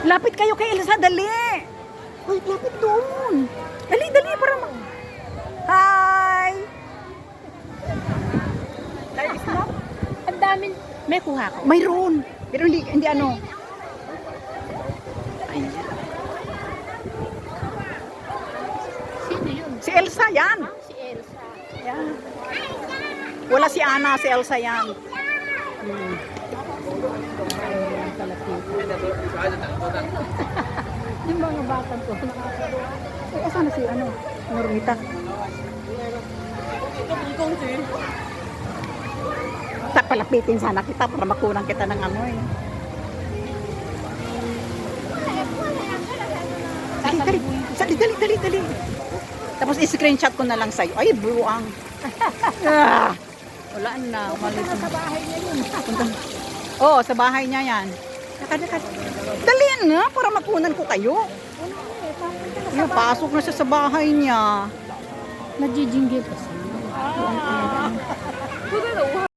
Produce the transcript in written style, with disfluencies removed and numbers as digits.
Lapit kayo kay Elsa, dali. Uy, lapit doon. Dali, dali para Hi! Live is not? Ang daming, may kuha ko. Mayroon. Pero hindi ano. Ayan. Sino yun? Si Elsa yan. Si Elsa. Yan. Wala si Ana, si Elsa yan. Yung mga batang ko, nakakatuwa. Ay, asan na si ano? Normita. Palapitin sana kita para makunan kita ng ano eh. Dali. Tapos i-screenshot ko na lang sa'yo. Ay, buang. Wala na. Umalis na. Sa bahay niya yun. Oo, sa bahay niya yan. Dali na para makunan ko kayo. Pasok na siya sa bahay niya. Nagjijinggil kasi.